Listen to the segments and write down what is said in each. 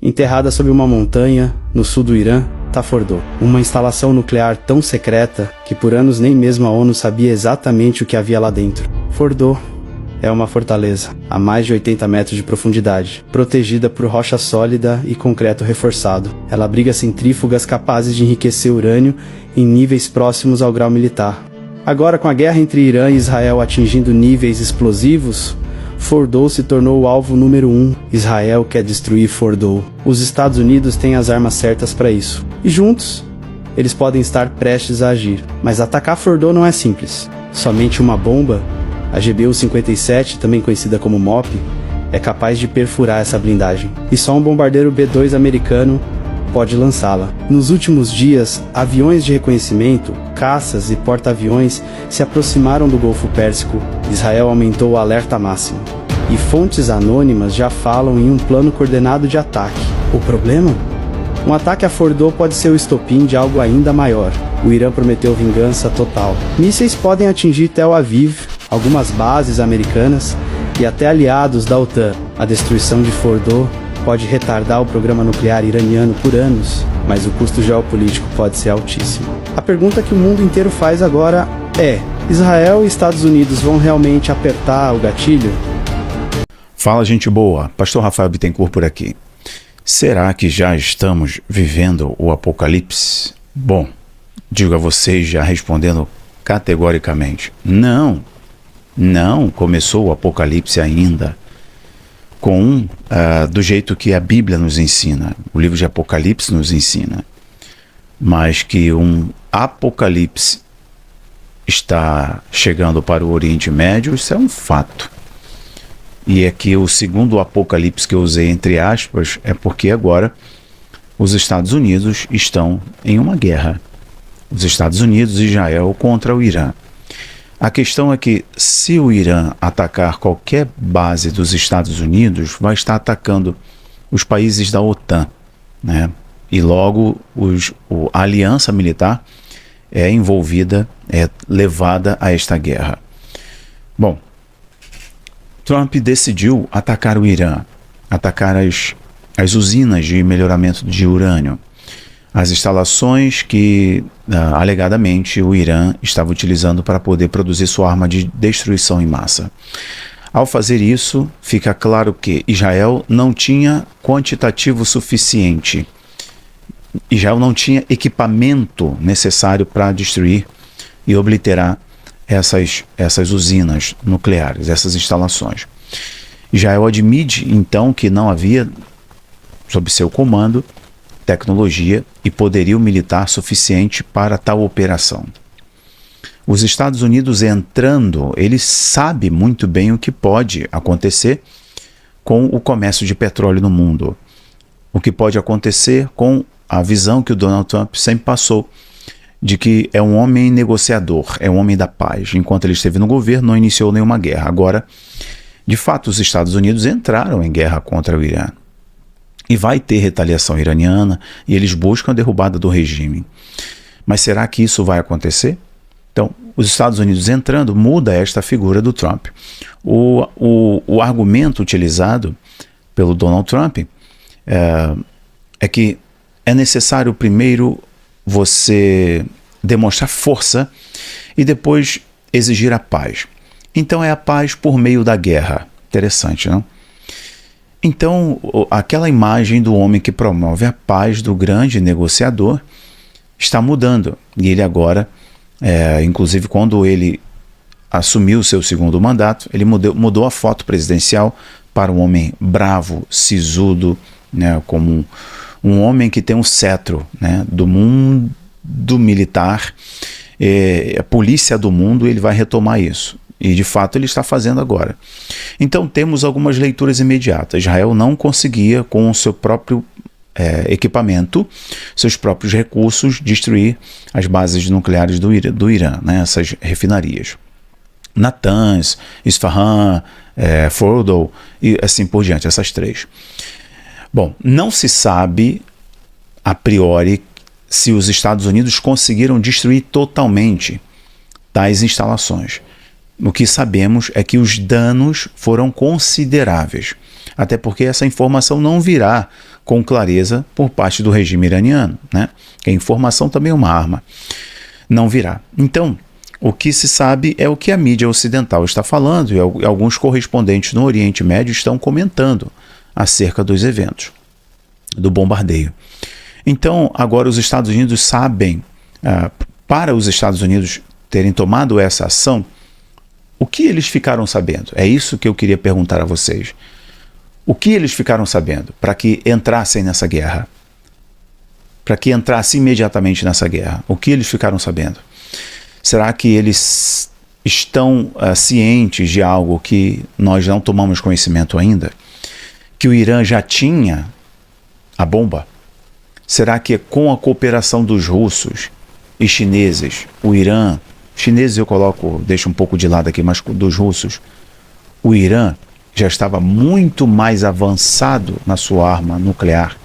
Enterrada sob uma montanha, no sul do Irã, está Fordow, uma instalação nuclear tão secreta que por anos nem mesmo a ONU sabia exatamente o que havia lá dentro. Fordow é uma fortaleza, a mais de 80 metros de profundidade, protegida por rocha sólida e concreto reforçado. Ela abriga centrífugas capazes de enriquecer urânio em níveis próximos ao grau militar. Agora, com a guerra entre Irã e Israel atingindo níveis explosivos, Fordow se tornou o alvo número 1. Israel quer destruir Fordow. Os Estados Unidos têm as armas certas para isso. E juntos, eles podem estar prestes a agir. Mas atacar Fordow não é simples. Somente uma bomba, a GBU-57, também conhecida como MOP, é capaz de perfurar essa blindagem. E só um bombardeiro B-2 americano pode lançá-la. Nos últimos dias, aviões de reconhecimento, caças e porta-aviões se aproximaram do Golfo Pérsico. Israel aumentou o alerta máximo. E fontes anônimas já falam em um plano coordenado de ataque. O problema? Um ataque a Fordow pode ser o estopim de algo ainda maior. O Irã prometeu vingança total. Mísseis podem atingir Tel Aviv, algumas bases americanas e até aliados da OTAN. A destruição de Fordow pode retardar o programa nuclear iraniano por anos, mas o custo geopolítico pode ser altíssimo. A pergunta que o mundo inteiro faz agora é: Israel e Estados Unidos vão realmente apertar o gatilho? Fala, gente boa, Pastor Rafael Bittencourt por aqui. Será que já estamos vivendo o apocalipse? Bom, digo a vocês já respondendo categoricamente: não começou o apocalipse ainda. Do jeito que a Bíblia nos ensina, o livro de Apocalipse nos ensina, mas que um apocalipse está chegando para o Oriente Médio, isso é um fato. E é que o segundo apocalipse que eu usei entre aspas é porque agora os Estados Unidos estão em uma guerra. Os Estados Unidos e Israel contra o Irã. A questão é que, se o Irã atacar qualquer base dos Estados Unidos, vai estar atacando os países da OTAN, né? E logo a aliança militar é envolvida, é levada a esta guerra. Bom, Trump decidiu atacar o Irã, atacar as usinas de melhoramento de urânio, as instalações que, alegadamente, o Irã estava utilizando para poder produzir sua arma de destruição em massa. Ao fazer isso, fica claro que Israel não tinha quantitativo suficiente. Israel não tinha equipamento necessário para destruir e obliterar essas usinas nucleares, essas instalações. Israel admite, então, que não havia, sob seu comando, tecnologia e poderio militar suficiente para tal operação. Os Estados Unidos entrando, ele sabe muito bem o que pode acontecer com o comércio de petróleo no mundo. O que pode acontecer com a visão que o Donald Trump sempre passou, de que é um homem negociador, é um homem da paz. Enquanto ele esteve no governo, não iniciou nenhuma guerra. Agora, de fato, os Estados Unidos entraram em guerra contra o Irã. E vai ter retaliação iraniana, e eles buscam a derrubada do regime. Mas será que isso vai acontecer? Então, os Estados Unidos entrando muda esta figura do Trump. O argumento utilizado pelo Donald Trump é que é necessário primeiro você demonstrar força e depois exigir a paz. Então é a paz por meio da guerra. Interessante, não? Então, aquela imagem do homem que promove a paz, do grande negociador, está mudando. E ele agora, inclusive quando ele assumiu o seu segundo mandato, ele mudou a foto presidencial para um homem bravo, sisudo, né, como um homem que tem um cetro, né, do mundo militar, a polícia do mundo. Ele vai retomar isso. E de fato ele está fazendo agora. Então temos algumas leituras imediatas. Israel não conseguia, com o seu próprio equipamento, seus próprios recursos, destruir as bases nucleares do Irã, né, essas refinarias. Natanz, Isfahan, Fordow e assim por diante, essas três. Bom, não se sabe a priori se os Estados Unidos conseguiram destruir totalmente tais instalações. o que sabemos é que os danos foram consideráveis, até porque essa informação não virá com clareza por parte do regime iraniano, né? A informação também é uma arma, não virá. Então, o que se sabe é o que a mídia ocidental está falando e alguns correspondentes no Oriente Médio estão comentando acerca dos eventos, do bombardeio. Então, agora os Estados Unidos sabem, para os Estados Unidos terem tomado essa ação, o que eles ficaram sabendo? É isso que eu queria perguntar a vocês. O que eles ficaram sabendo para que entrassem nessa guerra? Para que entrassem imediatamente nessa guerra? O que eles ficaram sabendo? Será que eles estão cientes de algo que nós não tomamos conhecimento ainda? Que o Irã já tinha a bomba? Será que com a cooperação dos russos e chineses, o Irã, chineses eu coloco, deixo um pouco de lado aqui, mas dos russos, o Irã já estava muito mais avançado na sua arma nuclear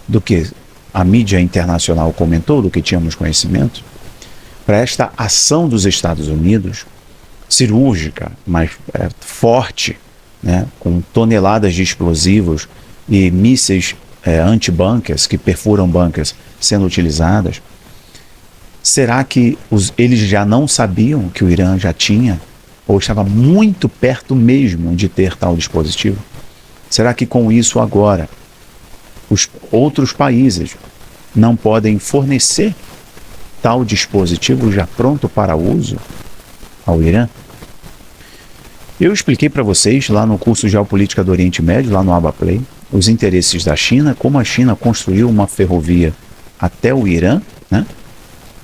do que a mídia internacional comentou, do que tínhamos conhecimento? Para esta ação dos Estados Unidos, cirúrgica, mas forte, né, com toneladas de explosivos e mísseis anti-bunkers, que perfuram bunkers, sendo utilizadas, será que eles já não sabiam que o Irã já tinha, ou estava muito perto mesmo de ter tal dispositivo? Será que com isso agora os outros países não podem fornecer tal dispositivo já pronto para uso ao Irã? Eu expliquei para vocês lá no curso Geopolítica do Oriente Médio, lá no Abaplay, os interesses da China, como a China construiu uma ferrovia até o Irã, né,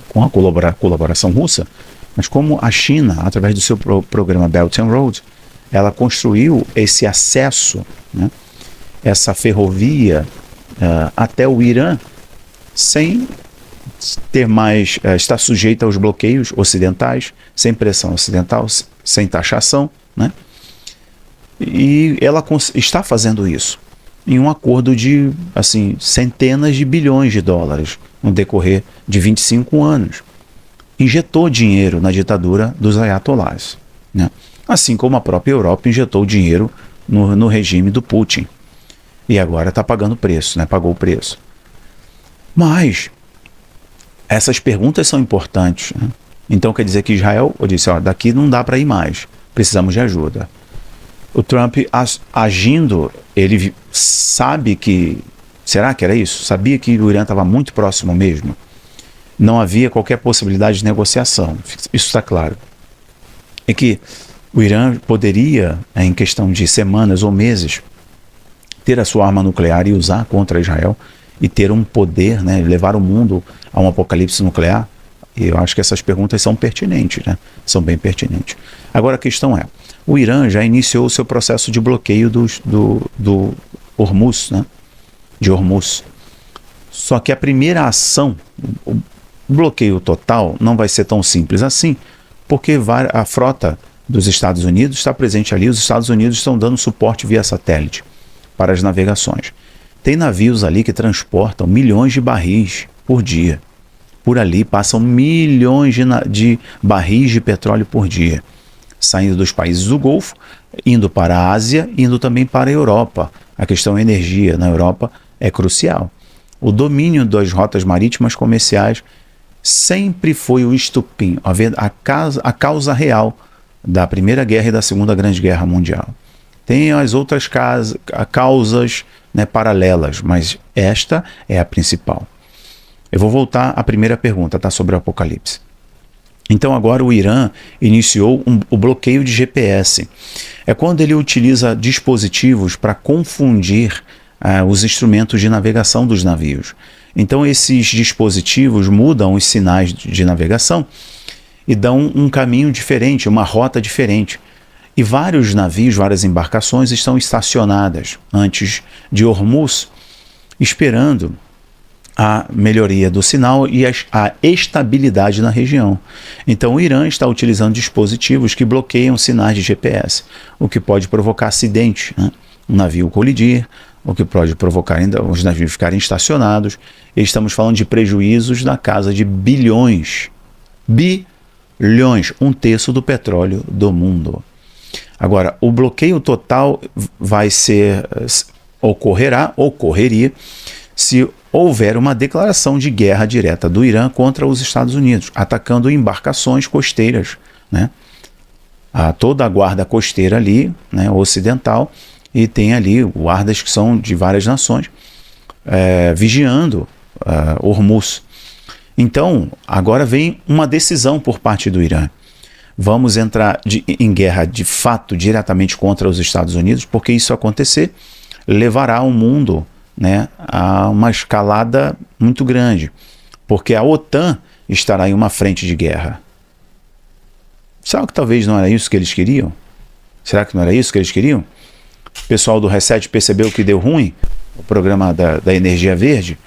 com a colaboração russa, mas como a China, através do seu programa Belt and Road, ela construiu esse acesso, né, essa ferrovia até o Irã, sem ter mais, estar sujeita aos bloqueios ocidentais, sem pressão ocidental, sem taxação, né? E ela está fazendo isso em um acordo de centenas de bilhões de dólares no decorrer de 25 anos. Injetou dinheiro na ditadura dos ayatolás, né? Assim como a própria Europa injetou dinheiro no regime do Putin. E agora está pagando preço, né? Pagou o preço. Mas essas perguntas são importantes, né? Então quer dizer que Israel disse, daqui não dá para ir mais, precisamos de ajuda. O Trump agindo, ele sabe que, será que era isso? Sabia que o Irã estava muito próximo mesmo? Não havia qualquer possibilidade de negociação, isso está claro. É que o Irã poderia, em questão de semanas ou meses, ter a sua arma nuclear e usar contra Israel e ter um poder, né, levar o mundo a um apocalipse nuclear. E eu acho que essas perguntas são pertinentes, né? São bem pertinentes. Agora a questão é, o Irã já iniciou o seu processo de bloqueio do Hormuz, né? De Hormuz. Só que a primeira ação, o bloqueio total, não vai ser tão simples assim, porque a frota dos Estados Unidos está presente ali, os Estados Unidos estão dando suporte via satélite para as navegações. Tem navios ali que transportam milhões de barris por dia. Por ali passam milhões de barris de petróleo por dia, saindo dos países do Golfo, indo para a Ásia, indo também para a Europa. A questão energia na Europa é crucial. O domínio das rotas marítimas comerciais sempre foi o estupim, a causa real da Primeira Guerra e da Segunda Grande Guerra Mundial. Tem as outras causas, né, paralelas, mas esta é a principal. Eu vou voltar à primeira pergunta, tá, sobre o Apocalipse. Então agora o Irã iniciou o bloqueio de GPS. É quando ele utiliza dispositivos para confundir os instrumentos de navegação dos navios. Então esses dispositivos mudam os sinais de navegação e dão um caminho diferente, uma rota diferente. E vários navios, várias embarcações estão estacionadas antes de Hormuz, esperando a melhoria do sinal e a estabilidade na região. Então o Irã está utilizando dispositivos que bloqueiam sinais de GPS, o que pode provocar acidente, né? Um navio colidir, o que pode provocar os navios ficarem estacionados. E estamos falando de prejuízos na casa de bilhões trilhões, 1/3 do petróleo do mundo. Agora, o bloqueio total ocorreria se houver uma declaração de guerra direta do Irã contra os Estados Unidos, atacando embarcações costeiras, né? Toda a guarda costeira ali, né, ocidental, e tem ali guardas que são de várias nações, vigiando Hormuz. Então, agora vem uma decisão por parte do Irã. Vamos entrar em guerra de fato diretamente contra os Estados Unidos, porque isso acontecer levará o mundo, né, a uma escalada muito grande, porque a OTAN estará em uma frente de guerra. Será que talvez não era isso que eles queriam? Será que não era isso que eles queriam? O pessoal do Reset percebeu que deu ruim o programa da energia verde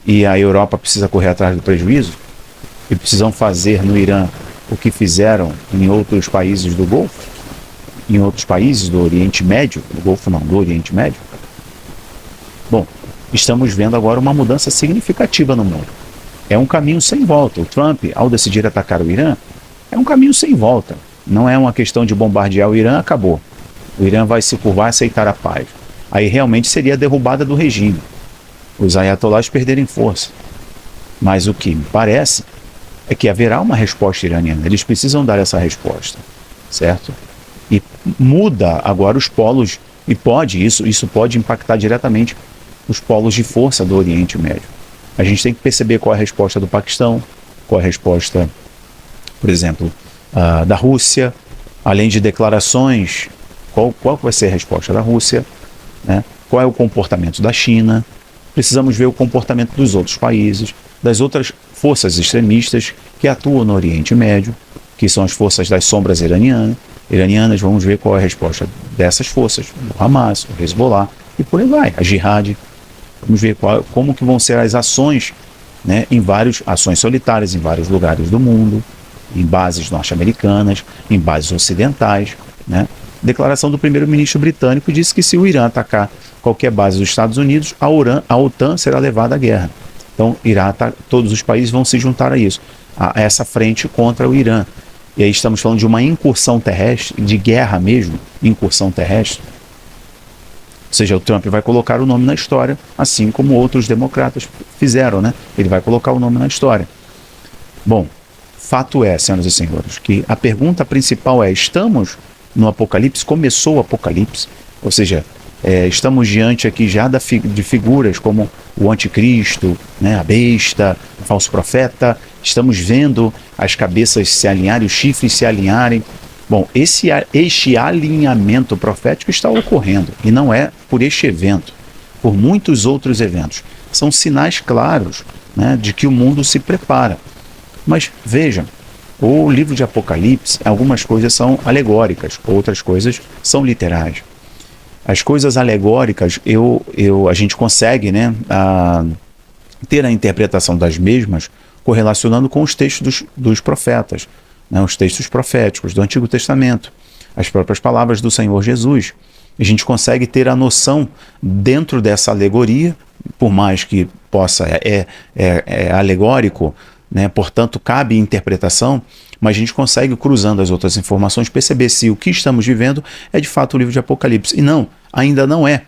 e a Europa precisa correr atrás do prejuízo e precisam fazer no Irã o que fizeram em outros países do Golfo, em outros países do Oriente Médio, do Golfo não, do Oriente Médio. Bom, estamos vendo agora uma mudança significativa no mundo. É um caminho sem volta. O Trump, ao decidir atacar o Irã, é um caminho sem volta. Não é uma questão de bombardear o Irã, acabou. O Irã vai se curvar e aceitar a paz. Aí realmente seria a derrubada do regime. Os ayatollahs perderem força. Mas o que me parece é que haverá uma resposta iraniana. Eles precisam dar essa resposta, certo? E muda agora os polos, e isso pode impactar diretamente os polos de força do Oriente Médio. A gente tem que perceber qual é a resposta do Paquistão, qual é a resposta, por exemplo, da Rússia, além de declarações, qual vai ser a resposta da Rússia, né? Qual é o comportamento da China. Precisamos ver o comportamento dos outros países, das outras forças extremistas que atuam no Oriente Médio, que são as forças das sombras iranianas. Vamos ver qual é a resposta dessas forças, o Hamas, o Hezbollah, e por aí vai, a Jihad. Vamos ver como que vão ser as ações, né, ações solitárias em vários lugares do mundo, em bases norte-americanas, em bases ocidentais, né? Declaração do primeiro-ministro britânico disse que se o Irã atacar qualquer base dos Estados Unidos, a OTAN será levada à guerra. Então, todos os países vão se juntar a isso, a essa frente contra o Irã. E aí estamos falando de uma incursão terrestre, de guerra mesmo, incursão terrestre. Ou seja, o Trump vai colocar o nome na história, assim como outros democratas fizeram, né? Ele vai colocar o nome na história. Bom, fato é, senhoras e senhores, que a pergunta principal é: estamos no Apocalipse? Começou o Apocalipse? Ou seja, estamos diante aqui já de figuras como o anticristo, né, a besta, o falso profeta. Estamos vendo as cabeças se alinharem, os chifres se alinharem. Bom, este alinhamento profético está ocorrendo, e não é por este evento, por muitos outros eventos. São sinais claros, né, de que o mundo se prepara. Mas vejam, o livro de Apocalipse, algumas coisas são alegóricas, outras coisas são literais. As coisas alegóricas, a gente consegue, né, ter a interpretação das mesmas correlacionando com os textos dos profetas, né, os textos proféticos do Antigo Testamento, as próprias palavras do Senhor Jesus. A gente consegue ter a noção dentro dessa alegoria, por mais que possa, é alegórico, né, portanto cabe interpretação, mas a gente consegue, cruzando as outras informações, perceber se o que estamos vivendo é de fato o livro de Apocalipse. E não, ainda não é.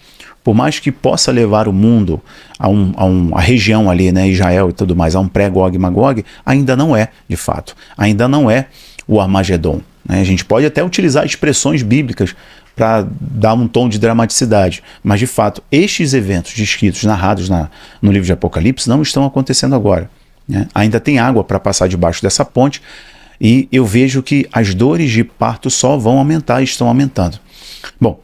Por mais que possa levar o mundo a região ali, né, Israel e tudo mais, a um pré-Gog e Magog, ainda não é, de fato. Ainda não é o Armagedon, né? A gente pode até utilizar expressões bíblicas para dar um tom de dramaticidade, mas de fato, estes eventos descritos, narrados no livro de Apocalipse, não estão acontecendo agora, né? Ainda tem água para passar debaixo dessa ponte, e eu vejo que as dores de parto só vão aumentar e estão aumentando. Bom,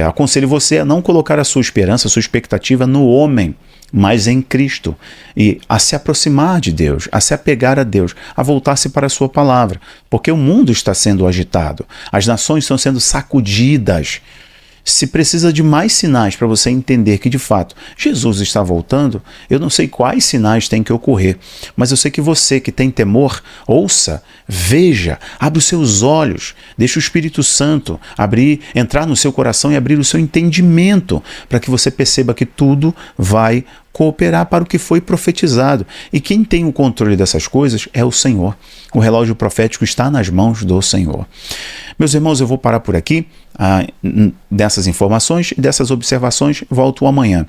aconselho você a não colocar a sua esperança, a sua expectativa no homem, mas em Cristo, e a se aproximar de Deus, a se apegar a Deus, a voltar-se para a sua palavra, porque o mundo está sendo agitado, as nações estão sendo sacudidas. Se precisa de mais sinais para você entender que, de fato, Jesus está voltando, eu não sei quais sinais têm que ocorrer, mas eu sei que você que tem temor, ouça, veja, abre os seus olhos, deixe o Espírito Santo entrar no seu coração e abrir o seu entendimento, para que você perceba que tudo vai cooperar para o que foi profetizado. E quem tem o controle dessas coisas é o Senhor. O relógio profético está nas mãos do Senhor. Meus irmãos, eu vou parar por aqui. Dessas informações e dessas observações, volto amanhã.